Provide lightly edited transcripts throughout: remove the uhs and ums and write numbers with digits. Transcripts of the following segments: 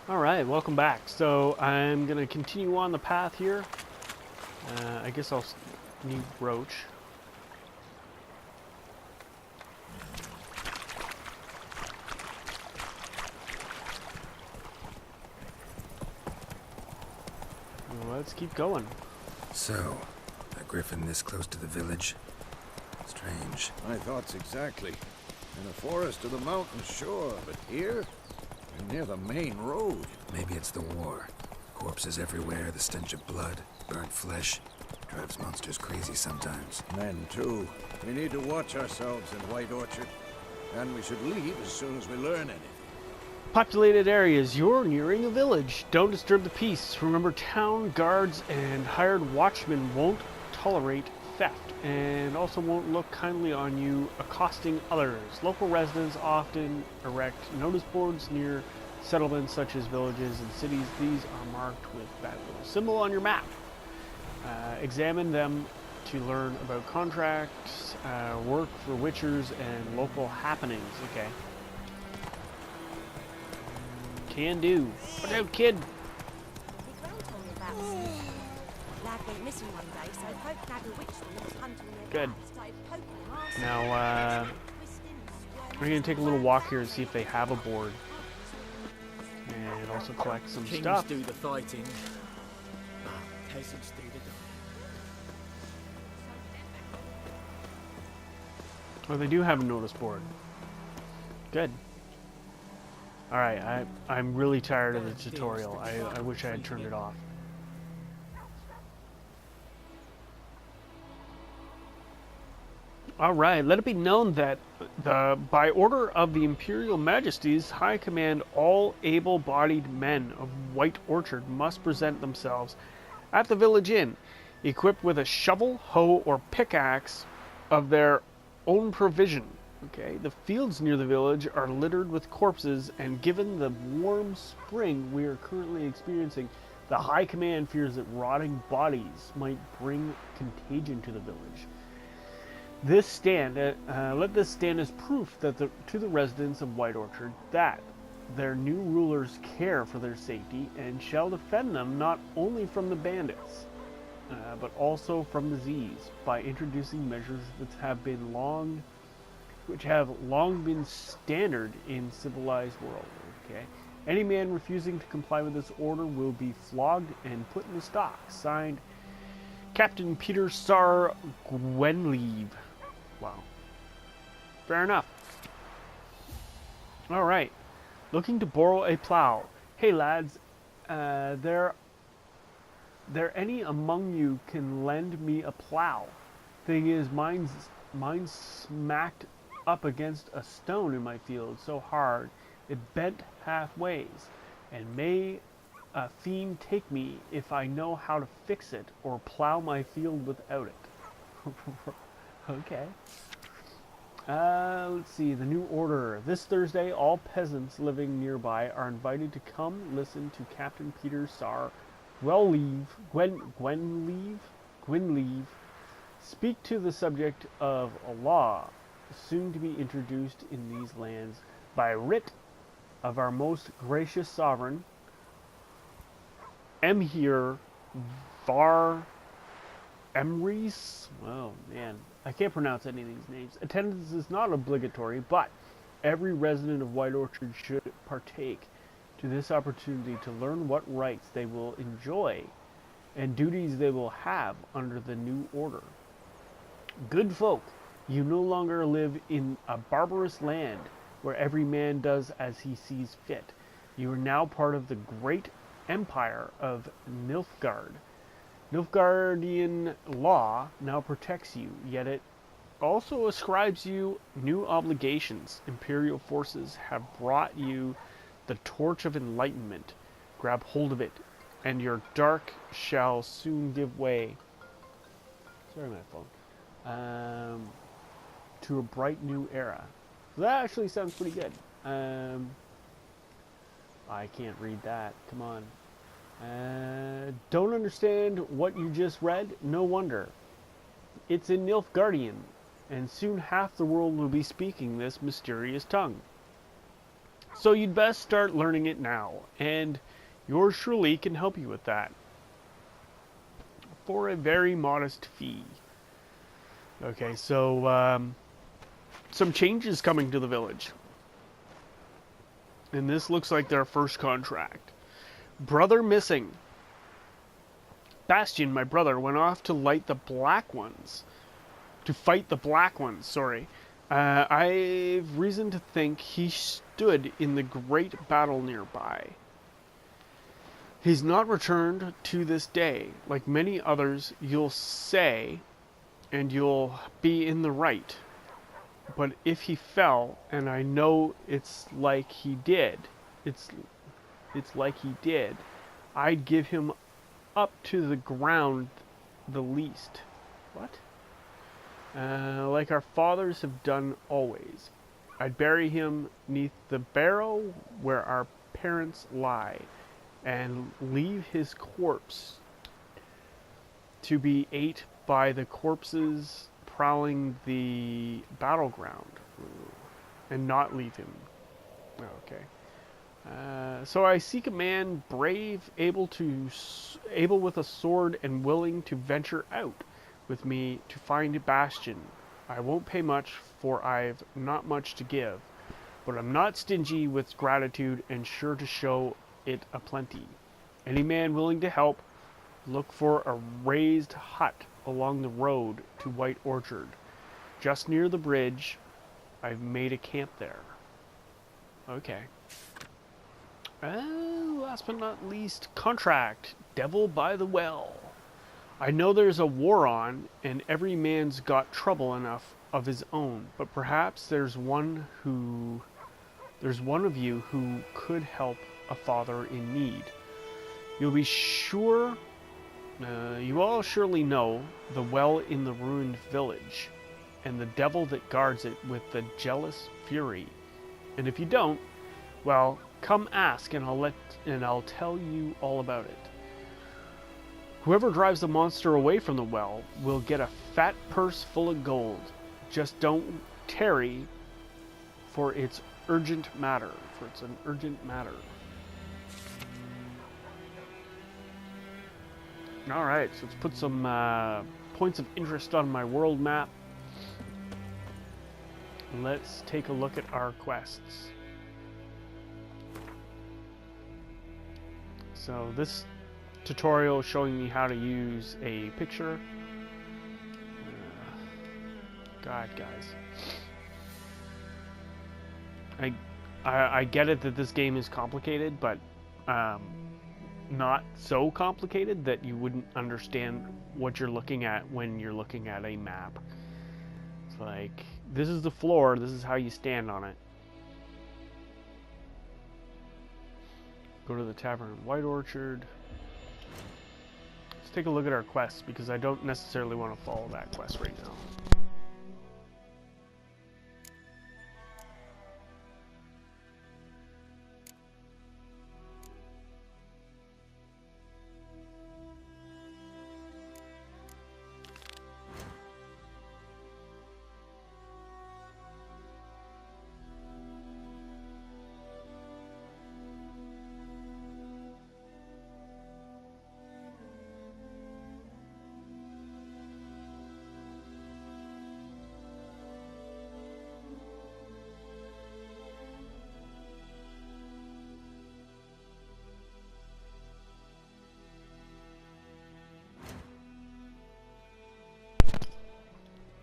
Alright, welcome back. So I'm going to continue on the path here. I guess I'll need Roach. Let's keep going. So, a griffin this close to the village? Strange. My thoughts exactly. In a forest of the mountains, sure, but here? We're near the main road. Maybe it's the war. Corpses everywhere, the stench of blood, burnt flesh. Drives monsters crazy sometimes. Men, too. We need to watch ourselves in White Orchard. And we should leave as soon as we learn anything. Populated areas. You're nearing a village. Don't disturb the peace. Remember, town guards and hired watchmen won't tolerate theft and also won't look kindly on you accosting others. Local residents often erect notice boards near settlements such as villages and cities. These are marked with that little symbol on your map. Examine them to learn about contracts, work for witchers, and local happenings. Okay. Can do. Watch out, kid. Good. Now, we're going to take a little walk here and see if they have a board. And also collect some Kings stuff. do the fighting, peasants do the dying. Oh, they do have a notice board. Good. Alright, I'm really tired of the tutorial. I wish I had turned it off. Alright, let it be known that by order of the Imperial Majesty's High Command, all able-bodied men of White Orchard must present themselves at the village inn, equipped with a shovel, hoe, or pickaxe of their own provision. Okay, the fields near the village are littered with corpses, and given the warm spring we are currently experiencing, the High Command fears that rotting bodies might bring contagion to the village. Let this stand as proof that to the residents of White Orchard that their new rulers care for their safety and shall defend them not only from the bandits, but also from disease by introducing measures which have long been standard in civilized world. Okay, any man refusing to comply with this order will be flogged and put in the stocks. Signed, Captain Peter Sar Gwenleave. Wow. Fair enough. All right. Looking to borrow a plow. Hey lads, there any among you can lend me a plow? Thing is, mine's smacked up against a stone in my field so hard it bent halfways, and may a fiend take me if I know how to fix it or plow my field without it. Okay. Let's see, the new order. This Thursday, all peasants living nearby are invited to come listen to Captain Peter Sar Gwenleave speak to the subject of a law soon to be introduced in these lands by writ of our most gracious sovereign, Emhyr Var Emrys. Oh man, I can't pronounce any of these names. Attendance is not obligatory, but every resident of White Orchard should partake to this opportunity to learn what rights they will enjoy and duties they will have under the new order. Good folk, you no longer live in a barbarous land where every man does as he sees fit. You are now part of the great empire of Nilfgaard. Nilfgaardian law now protects you, yet it also ascribes you new obligations. Imperial forces have brought you the torch of enlightenment. Grab hold of it, and your dark shall soon give way. Sorry, my phone. To a bright new era. That actually sounds pretty good. I can't read that. Come on. Don't understand what you just read? No wonder. It's in Nilfgaardian, and soon half the world will be speaking this mysterious tongue. So you'd best start learning it now, and yours truly can help you with that. For a very modest fee. Okay, so some changes coming to the village. And this looks like their first contract. Brother missing. Bastion, my brother, went off to light the Black Ones. To fight the Black Ones, sorry. I've reason to think he stood in the great battle nearby. He's not returned to this day. Like many others, you'll say, and you'll be in the right. But if he fell, and I know it's like he did, it's like he did, I'd give him up to the ground the least. What? Like our fathers have done always. I'd bury him neath the barrow where our parents lie, and leave his corpse to be ate by the corpses prowling the battleground. And not leave him. Okay. So I seek a man brave, able with a sword, and willing to venture out with me to find a bastion. I won't pay much, for I've not much to give, but I'm not stingy with gratitude, and sure to show it a plenty. Any man willing to help, look for a raised hut along the road to White Orchard. Just near the bridge, I've made a camp there. Okay. Last but not least, contract. Devil by the Well. I know there's a war on, and every man's got trouble enough of his own, but perhaps there's one of you who could help a father in need. You'll be sure, you all surely know the well in the ruined village, and the devil that guards it with the jealous fury. And if you don't, well, come ask, and I'll tell you all about it. Whoever drives the monster away from the well will get a fat purse full of gold. Just don't tarry, for it's urgent matter. For it's an urgent matter. All right, so let's put some points of interest on my world map. Let's take a look at our quests. So this tutorial is showing me how to use a picture. God, guys. I get it that this game is complicated, but not so complicated that you wouldn't understand what you're looking at when you're looking at a map. It's like, this is the floor, this is how you stand on it. Go to the tavern in White Orchard. Let's take a look at our quests, because I don't necessarily want to follow that quest right now.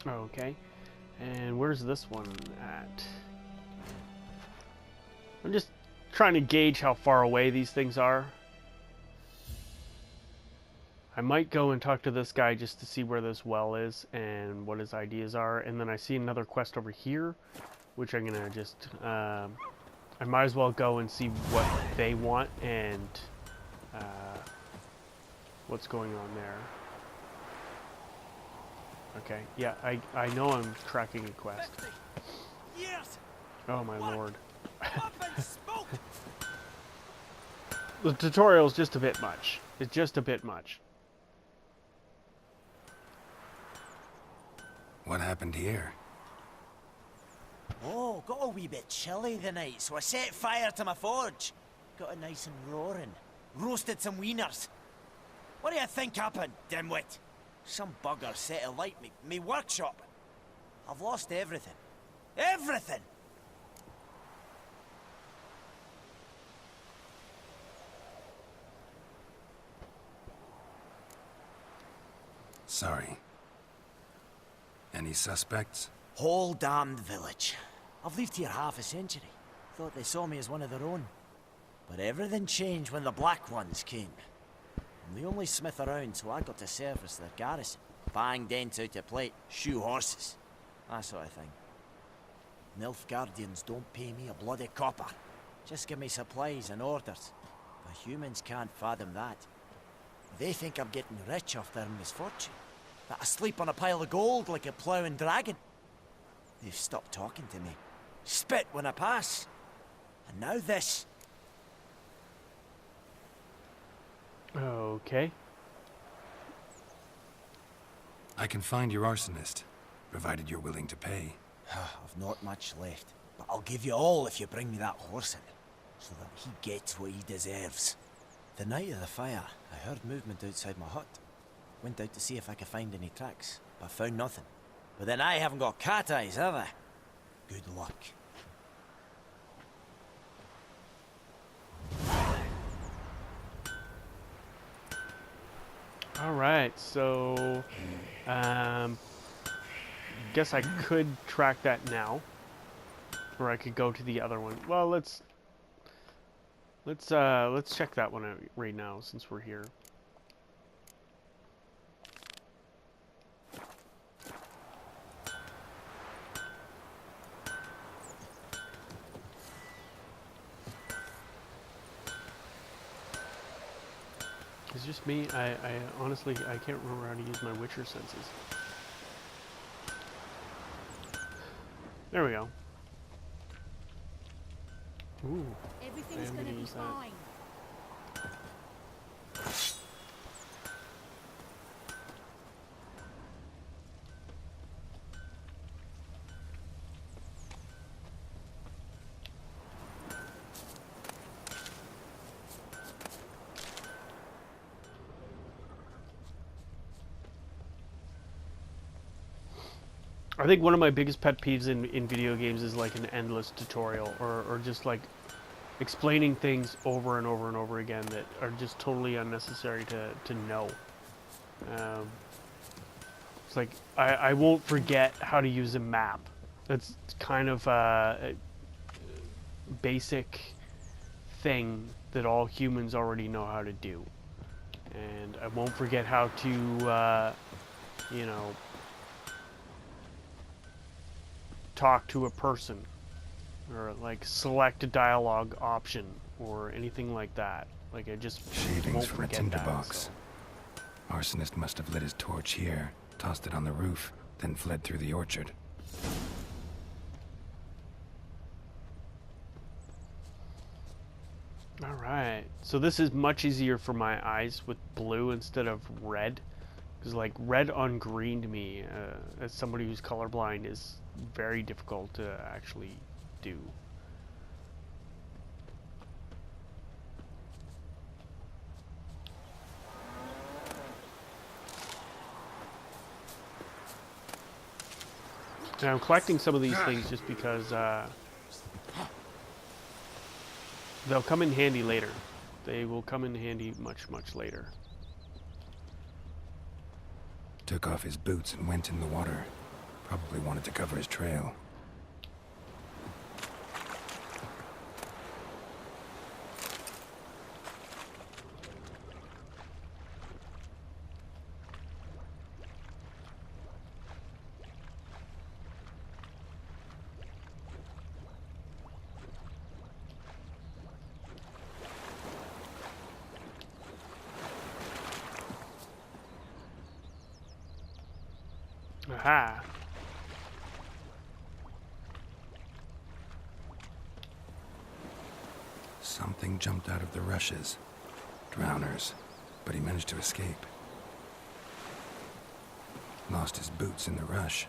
Okay, and where's this one at? I'm just trying to gauge how far away these things are. I might go and talk to this guy just to see where this well is and what his ideas are, and then I see another quest over here, which I'm gonna just, I might as well go and see what they want and what's going on there. Okay, yeah, I know I'm tracking a quest. Yes. Oh my lord. Up and smoke. The tutorial's just a bit much. It's just a bit much. What happened here? Oh, got a wee bit chilly the night, so I set fire to my forge. Got it nice and roaring. Roasted some wieners. What do you think happened, dimwit? Some bugger set alight me workshop. I've lost everything. Everything! Sorry. Any suspects? Whole damned village. I've lived here half a century. Thought they saw me as one of their own. But everything changed when the Black Ones came. I'm the only smith around, so I got to service their garrison. Bang dents out of plate, shoe horses. That sort of thing. Nilfgaardians don't pay me a bloody copper. Just give me supplies and orders. But humans can't fathom that. They think I'm getting rich off their misfortune. That I sleep on a pile of gold like a ploughing dragon. They've stopped talking to me. Spit when I pass. And now this. Okay. I can find your arsonist, provided you're willing to pay. I've not much left, but I'll give you all if you bring me that horse in, so that he gets what he deserves. The night of the fire, I heard movement outside my hut. Went out to see if I could find any tracks, but found nothing. But then I haven't got cat eyes, have I? Good luck. All right, so guess I could track that now, or I could go to the other one. Well, let's check that one out right now since we're here. It's just me. I honestly, I can't remember how to use my Witcher senses. There we go. Ooh. Everything's gonna be fine. I think one of my biggest pet peeves in video games is like an endless tutorial or just like explaining things over and over and over again that are just totally unnecessary to know. It's like I won't forget how to use a map. That's kind of a basic thing that all humans already know how to do. And I won't forget how to, you know, talk to a person, or like select a dialogue option, or anything like that. Like I just Shavings won't from a forget tinderbox. that. Arsonist must have lit his torch here, tossed it on the roof, then fled through the orchard. All right, so this is much easier for my eyes with blue instead of red, because like red on green to me, as somebody who's colorblind, is very difficult to actually do. Now I'm collecting some of these things just because they'll come in handy later. They will come in handy much, much later. Took off his boots and went in the water. Probably wanted to cover his trail. Aha! Something jumped out of the rushes. Drowners. But he managed to escape. Lost his boots in the rush.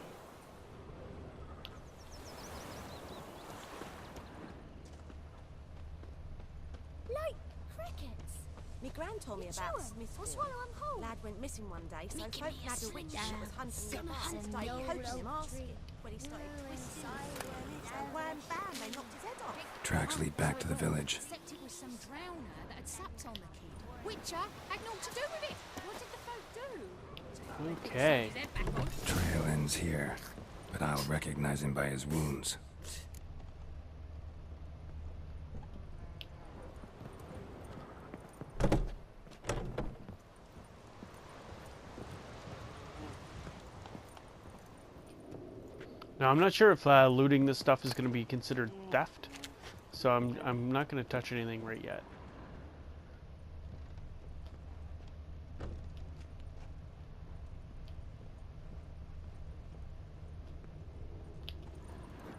crickets. Me gran told me about Sure, Smith. I'll swallow 'em whole. Lad went missing one day, so Make folk me a nabbed a witch slender that was hunting him about and started poking him asking. When he started twisting, so wham bam, they knocked his head off. Tracks lead back to the village. Except it was some drowner that had supped on the kid. Witcher had naught to do with it. What did the folk do? Okay. His head back on. Trail ends here, but I'll recognize him by his wounds. Now I'm not sure if looting this stuff is going to be considered theft, so I'm not going to touch anything right yet.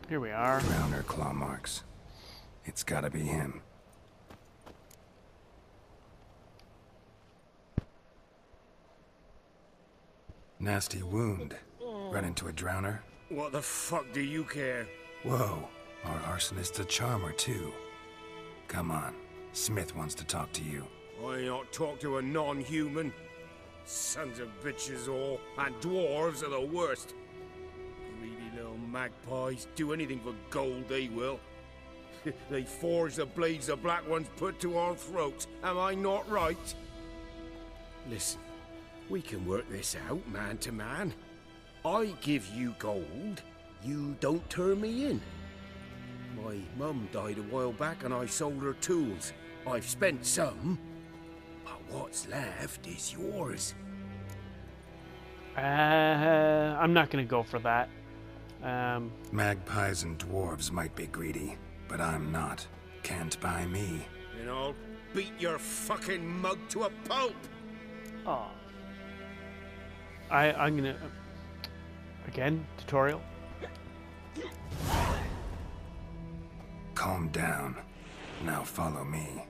Here we are. Drowner claw marks. It's gotta be him. Nasty wound. Run into a drowner? What the fuck do you care? Whoa, our arsonist's a charmer too. Come on, Smith wants to talk to you. I ain't not talk to a non-human. Sons of bitches all, and dwarves are the worst. Greedy little magpies, do anything for gold they will. They forge the blades the Black Ones put to our throats, am I not right? Listen, we can work this out man to man. I give you gold, you don't turn me in. My mum died a while back and I sold her tools. I've spent some, but what's left is yours. I'm not going to go for that. Magpies and dwarves might be greedy, but I'm not. Can't buy me. And I'll beat your fucking mug to a pulp! Oh. I'm going to... Again, tutorial. Calm down. Now follow me.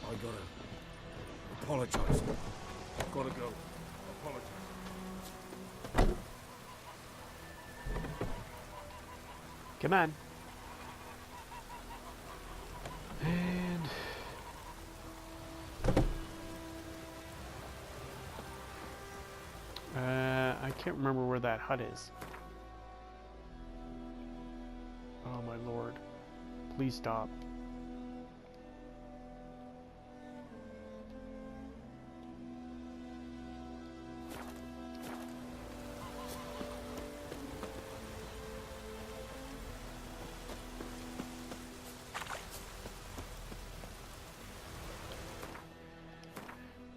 I gotta apologize. Gotta go. Apologize. Come on. And... I can't remember where that hut is. Oh my lord. Please stop.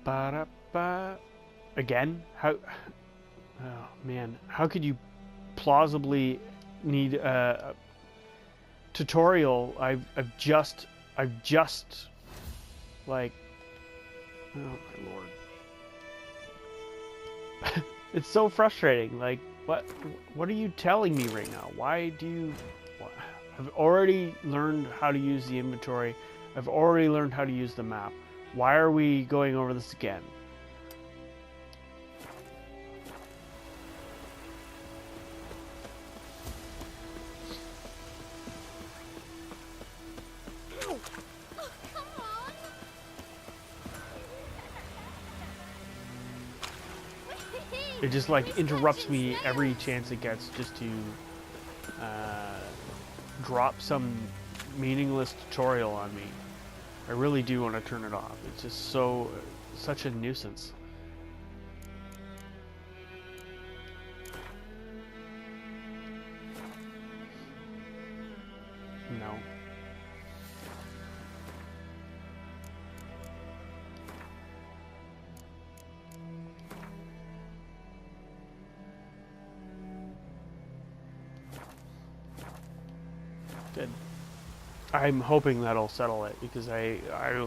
Ba-da-ba. Again? How... Oh, man. How could you plausibly need a tutorial? I've just... Like... Oh, my lord. It's so frustrating. Like, what are you telling me right now? Why do you... I've already learned how to use the inventory. I've already learned how to use the map. Why are we going over this again? Oh, come on! It just like interrupts me every chance it gets just to drop some meaningless tutorial on me. I really do want to turn it off. It's just such a nuisance. No. Good. I'm hoping that'll settle it, because I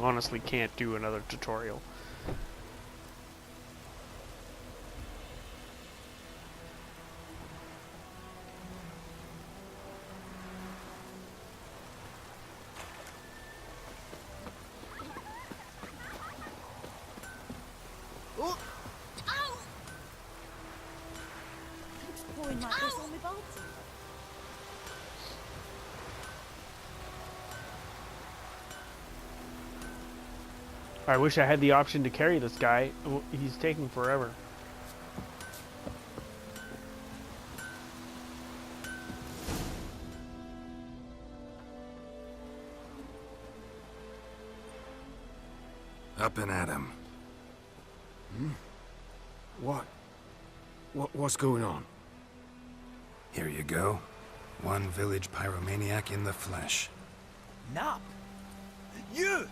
honestly can't do another tutorial. I wish I had the option to carry this guy. He's taking forever. Up and at 'em. What's going on? Here you go. One village pyromaniac in the flesh. Nap? You?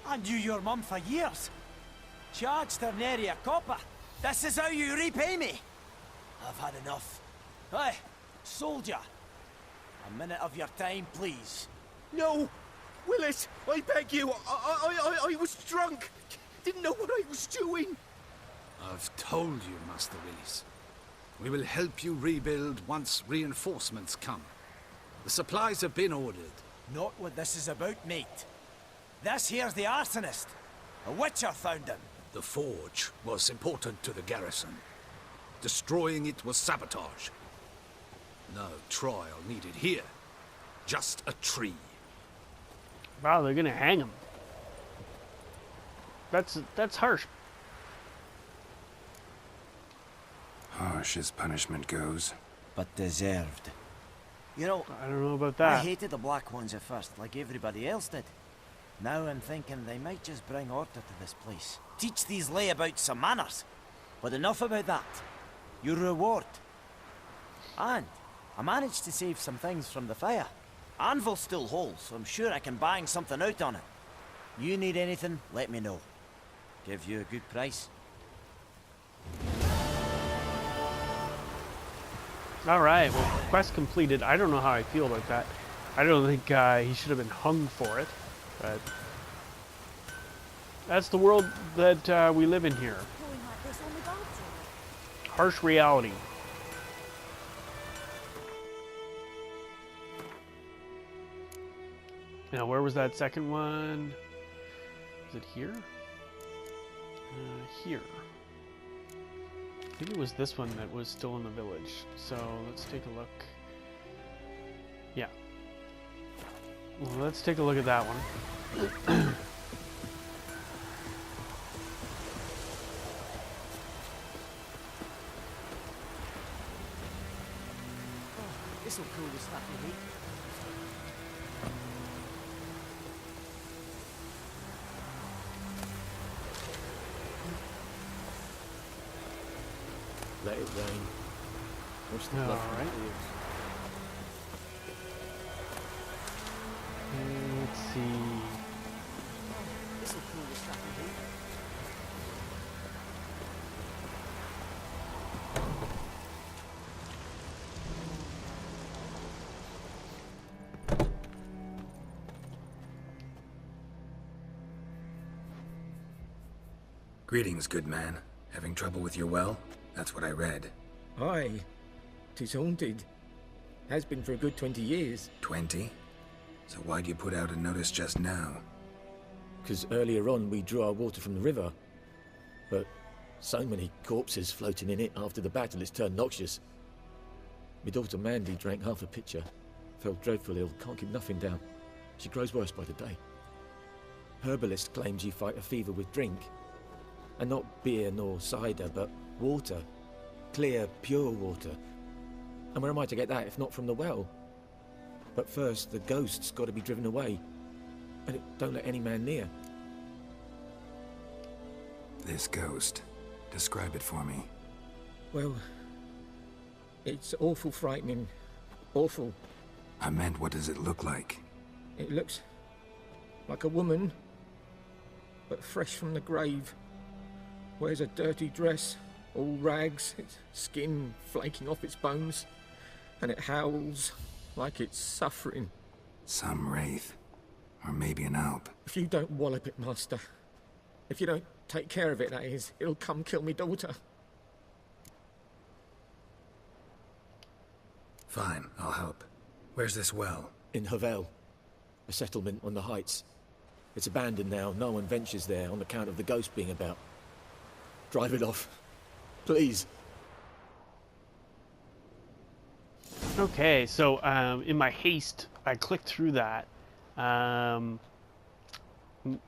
I knew your mum for years. Charged her nary a copper. This is how you repay me. I've had enough. Hey, soldier. A minute of your time, please. No! Willis, I beg you. I was drunk. Didn't know what I was doing. I've told you, Master Willis. We will help you rebuild once reinforcements come. The supplies have been ordered. Not what this is about, mate. This here's the arsonist. A witcher found him. The forge was important to the garrison. Destroying it was sabotage. No trial needed here. Just a tree. Wow, they're gonna hang him. That's harsh. Harsh as punishment goes. But deserved. You know, I don't know about I that. hated the Black Ones at first, like everybody else did. Now I'm thinking they might just bring order to this place. Teach these layabouts some manners. But enough about that. Your reward. And I managed to save some things from the fire. Anvil still holds, so I'm sure I can bang something out on it. You need anything, let me know. Give you a good price. Alright, well, quest completed. I don't know how I feel about that. I don't think he should have been hung for it, but that's the world that we live in here. Going like this on the guard tour. Harsh reality. Now, where was that second one? Is it here? Here. I think it was this one that was still in the village. So let's take a look. Yeah. Well, let's take a look at that one. This'll cool the stuff you hate. Let it rain. Watch the All blood from right. the fields. Let's see. This'll cool the stuff you hate. Greetings, good man. Having trouble with your well? That's what I read. Aye. 'Tis haunted. Has been for a good 20 years. 20? So why'd you put out a notice just now? 'Cause earlier on we drew our water from the river. But so many corpses floating in it after the battle it's turned noxious. My daughter Mandy drank half a pitcher. Fell dreadful ill, can't keep nothing down. She grows worse by the day. Herbalist claims you fight a fever with drink. And not beer nor cider, but water. Clear, pure water. And where am I to get that if not from the well? But first, the ghost's got to be driven away. And it don't let any man near. This ghost. Describe it for me. Well, it's awful frightening. Awful. I meant, what does it look like? It looks like a woman, but fresh from the grave. Wears a dirty dress, all rags, its skin flaking off its bones, and it howls like it's suffering. Some wraith. Or maybe an alp. If you don't wallop it, Master, if you don't take care of it, that is, it'll come kill me daughter. Fine, I'll help. Where's this well? In Havel, a settlement on the heights. It's abandoned now, no one ventures there on account of the ghost being about. Drive it off, please. Okay, so in my haste, I clicked through that.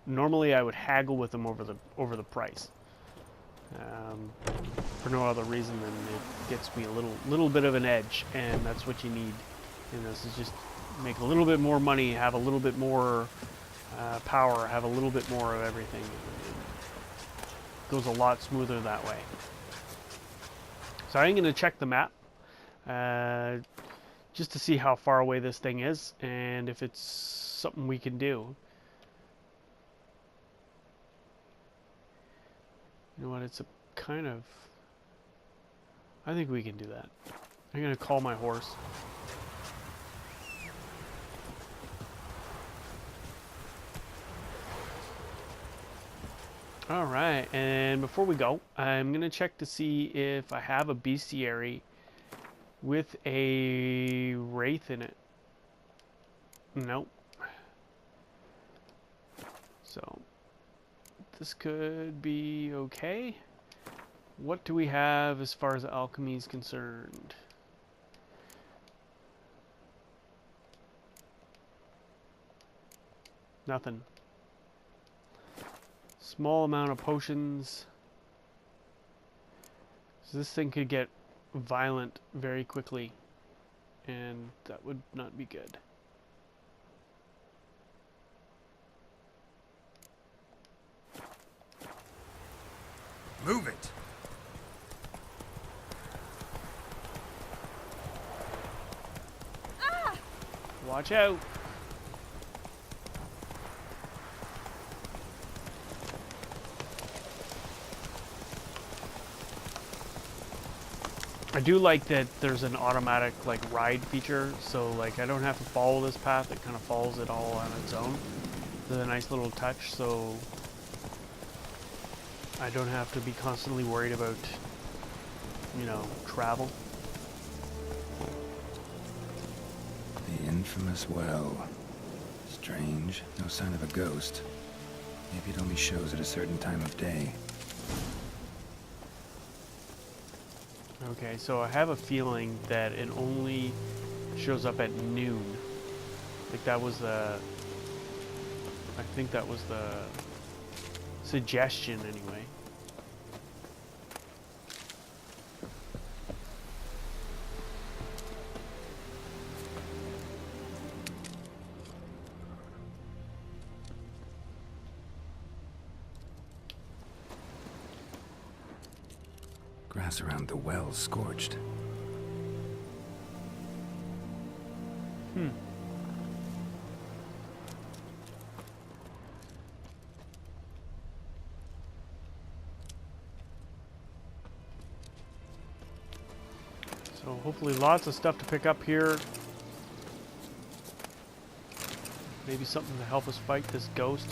Normally I would haggle with them over the price. For no other reason than it gets me a little bit of an edge, and that's what you need in this, is just make a little bit more money, have a little bit more power, have a little bit more of everything. It goes a lot smoother that way. So I'm going to check the map just to see how far away this thing is and if it's something we can do. You know what, it's a kind of... I think we can do that. I'm going to call my horse. Alright, and before we go, I'm going to check to see if I have a bestiary with a wraith in it. Nope. So, this could be okay. What do we have as far as alchemy is concerned? Nothing. Small amount of potions. So this thing could get violent very quickly, and that would not be good. Move it! Watch out! I do like that there's an automatic like ride feature, so like I don't have to follow this path, it kind of follows it all on its own. It's a nice little touch, so I don't have to be constantly worried about, you know, travel. The infamous well. Strange. No sign of a ghost. Maybe it only shows at a certain time of day. Okay, so I have a feeling that it only shows up at noon. Like that was the... I think that was the suggestion anyway. Grass around the well scorched. So hopefully lots of stuff to pick up here. Maybe something to help us fight this ghost.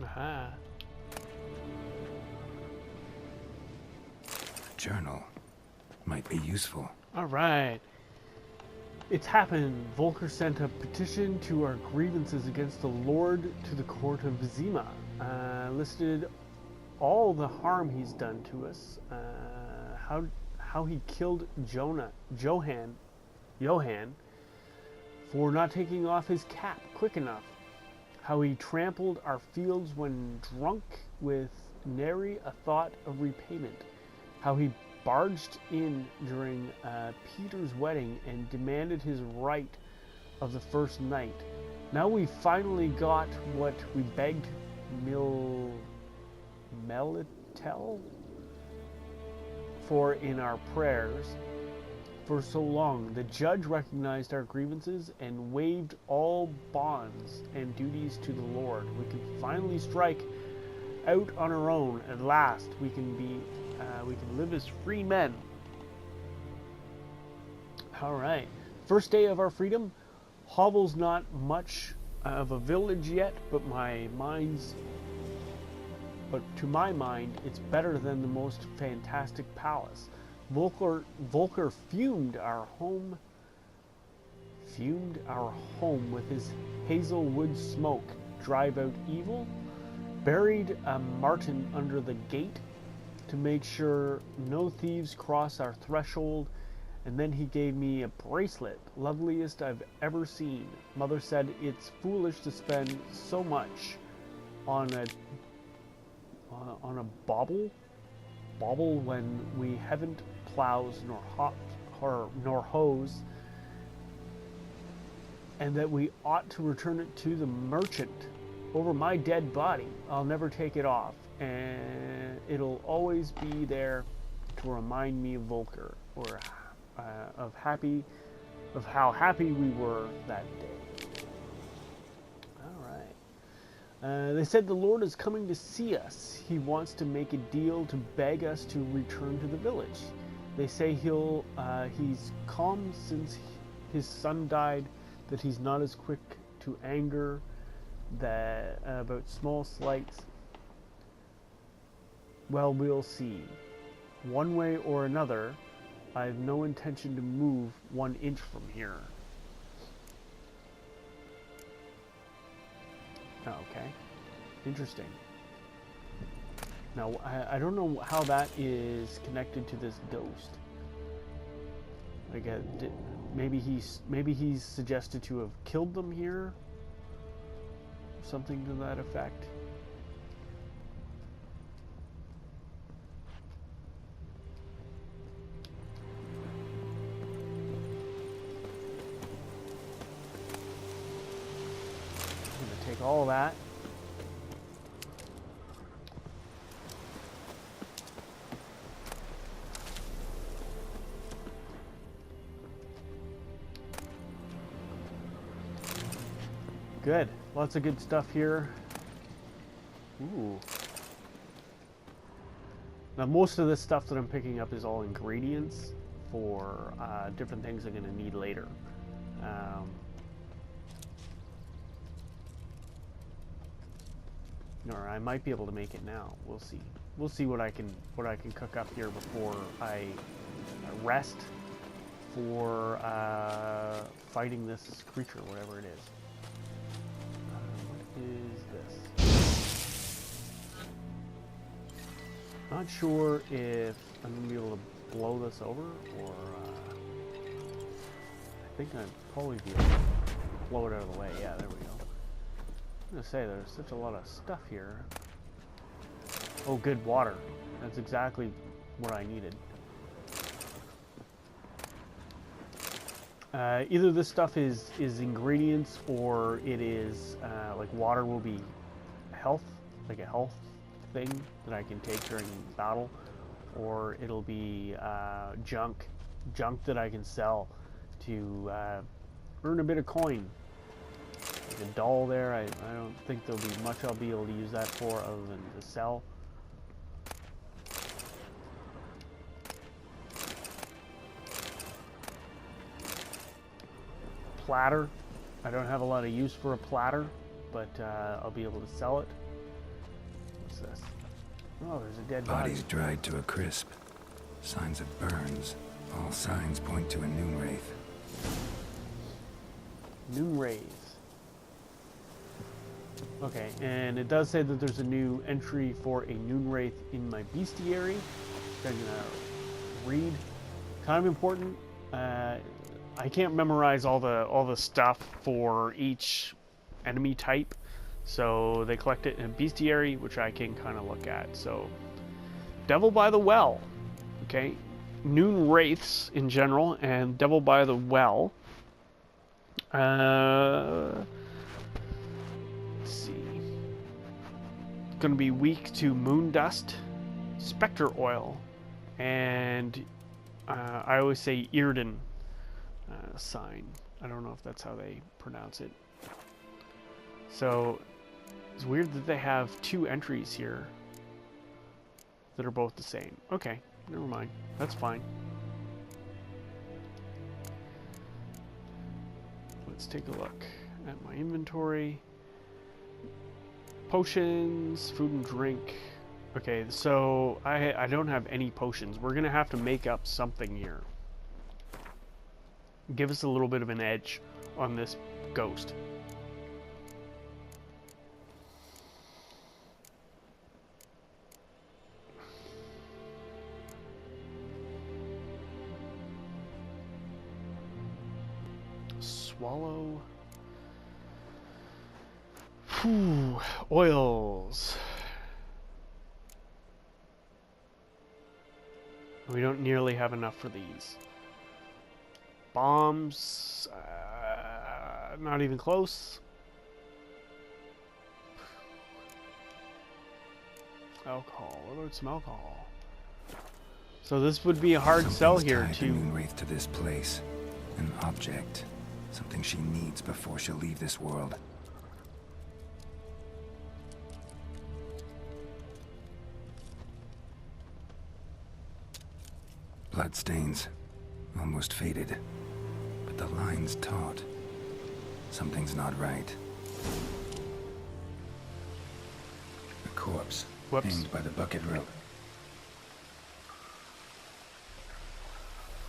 Aha. Journal. Might be useful. Alright. It's happened. Volker sent a petition to our grievances against the Lord to the court of Zima. Listed all the harm he's done to us. How he killed Johann for not taking off his cap quick enough. How he trampled our fields when drunk with nary a thought of repayment. How he barged in during Peter's wedding and demanded his right of the first night. Now we finally got what we begged Melitel for in our prayers for so long. The judge recognized our grievances and waived all bonds and duties to the Lord. We can finally strike out on our own. At last, we can live as free men. All right, first day of our freedom. Hovel's not much of a village yet, but to my mind, it's better than the most fantastic palace. Volker fumed our home. perfumed our home with his hazelwood smoke, drive out evil, buried a marten under the gate to make sure no thieves cross our threshold, and then he gave me a bracelet, loveliest I've ever seen. Mother said it's foolish to spend so much on a bauble when we haven't plows nor hoes, and that we ought to return it to the merchant. Over my dead body, I'll never take it off, and it'll always be there to remind me of Volker, or of how happy we were that day. All right. They said the Lord is coming to see us. He wants to make a deal to beg us to return to the village. They say he's calm since his son died, that he's not as quick to anger about small slights. Well, we'll see. One way or another, I have no intention to move 1 inch from here. Okay. Interesting. Now, I don't know how that is connected to this ghost. Like, maybe he's suggested to have killed them here? Something to that effect. I'm gonna take all that. Good. Lots of good stuff here. Ooh. Now, most of this stuff that I'm picking up is all ingredients for different things I'm going to need later. Or I might be able to make it now. We'll see. We'll see what I can cook up here before I rest for fighting this creature, whatever it is. Is this? Not sure if I'm going to be able to blow this over, or I think I'd probably be able to blow it out of the way. Yeah, there we go. I'm going to say there's such a lot of stuff here. Oh, good water. That's exactly what I needed. Either this stuff is ingredients, or it is like water will be health, like a health thing that I can take during battle, or it'll be junk that I can sell to earn a bit of coin. Like a doll there, I don't think there'll be much I'll be able to use that for other than to sell. Platter. I don't have a lot of use for a platter, but I'll be able to sell it. What's this? Oh, there's a dead body. Body's dried to a crisp. Signs of burns. All signs point to a noon wraith. Noon wraiths. Okay, and it does say that there's a new entry for a noon wraith in my bestiary. I'm gonna read. Kind of important. I can't memorize all the stuff for each enemy type, so they collect it in a bestiary, which I can kind of look at. So, Devil by the Well, okay, noon wraiths in general, and Devil by the Well. Let's see, going to be weak to moon dust, specter oil, and I always say Irden. Sign. I don't know if that's how they pronounce it. So it's weird that they have 2 entries here that are both the same. Okay, never mind. That's fine. Let's take a look at my inventory. Potions, food and drink. Okay, so I don't have any potions. We're gonna have to make up something here. Give us a little bit of an edge on this ghost. Swallow. Whew. Oils. We don't nearly have enough for these. Bombs. Not even close. Alcohol. What about some alcohol? So this would be a hard sell here tied to... the Moonwraith to this place. An object. Something she needs before she'll leave this world. Bloodstains. Almost faded. But the line's taut. Something's not right. A corpse. Whoops. Hanged by the bucket rope.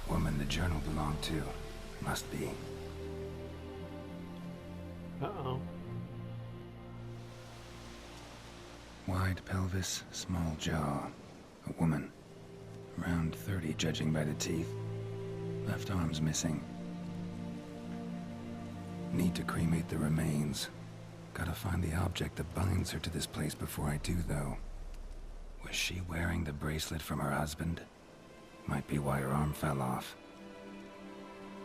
Woman the journal belonged to. Must be. Uh-oh. Wide pelvis, small jaw. A woman. Around 30, judging by the teeth. Left arm's missing. Need to cremate the remains. Gotta find the object that binds her to this place before I do, though. Was she wearing the bracelet from her husband? Might be why her arm fell off.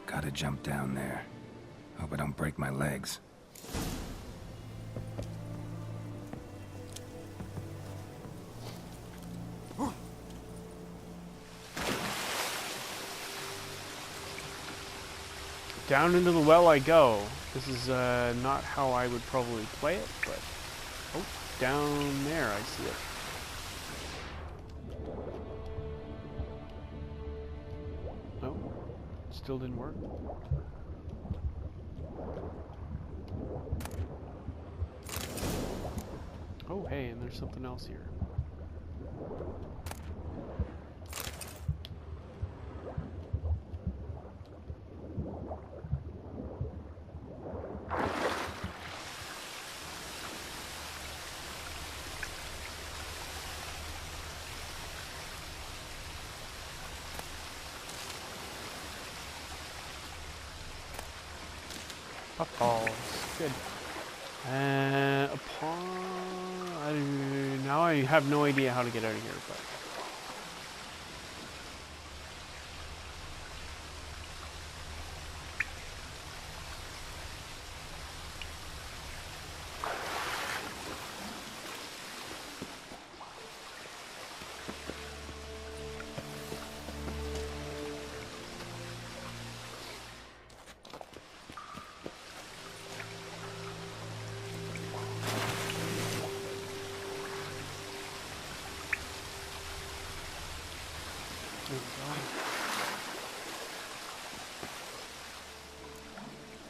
Gotta jump down there. Hope I don't break my legs. Down into the well I go. This is not how I would probably play it, but... Oh, down there I see it. Oh, still didn't work. Oh, hey, and there's something else here. Puffballs. Good. Now I have no idea how to get out of here, but...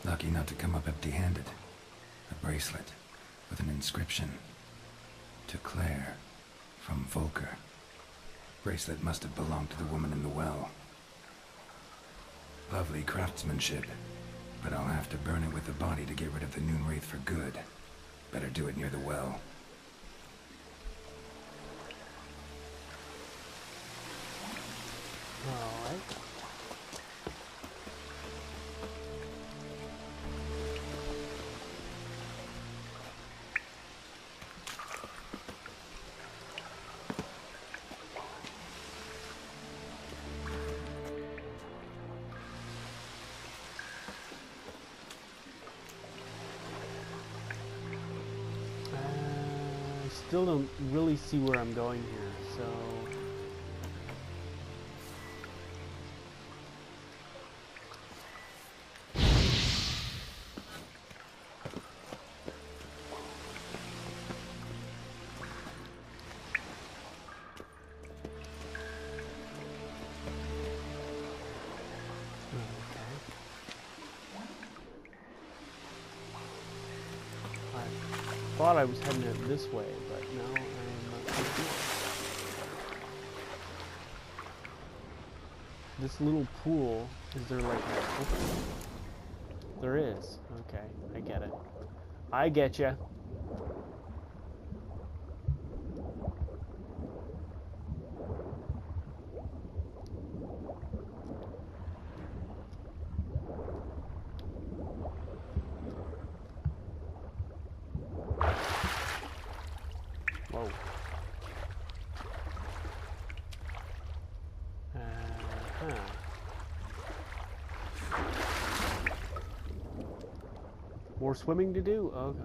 Lucky not to come up empty-handed. A bracelet with an inscription. To Claire, from Volker. Bracelet must have belonged to the woman in the well. Lovely craftsmanship, but I'll have to burn it with the body to get rid of the Moonwraith for good. Better do it near the well. Alright. Still don't really see where I'm going here, so... I thought I was heading it this way, but no, I am not quite sure. This little pool, is there like an opening? There is. Okay, I get it. I get you. Whoa. More swimming to do? Okay.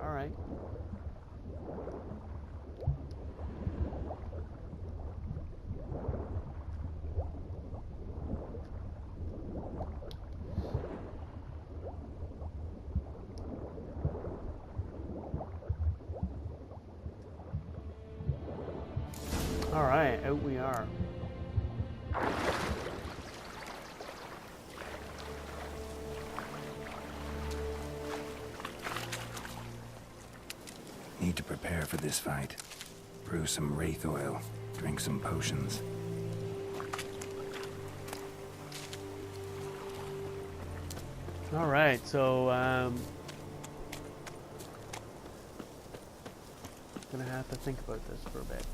Alright. Alright, out we are. Need to prepare for this fight. Brew some wraith oil, drink some potions. Alright, so, gonna have to think about this for a bit.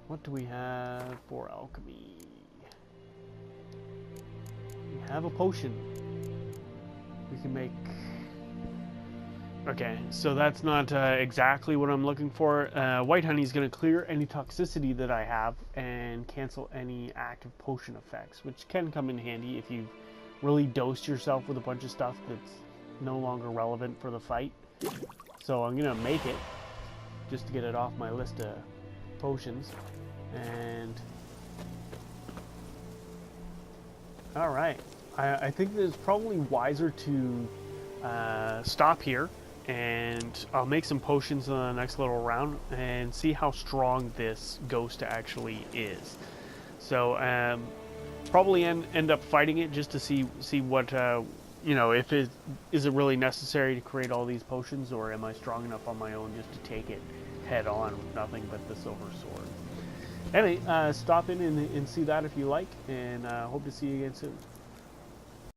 What do we have for alchemy? We have a potion. We can make... Okay, so that's not exactly what I'm looking for. White honey is going to clear any toxicity that I have and cancel any active potion effects, which can come in handy if you've really dosed yourself with a bunch of stuff that's no longer relevant for the fight. So I'm going to make it just to get it off my list of potions. And alright, I think that it's probably wiser to stop here, and I'll make some potions in the next little round and see how strong this ghost actually is. So probably end up fighting it just to see what you know, if it is it really necessary to create all these potions, or am I strong enough on my own just to take it head on with nothing but the silver sword. Anyway, stop in and see that if you like, and hope to see you again soon.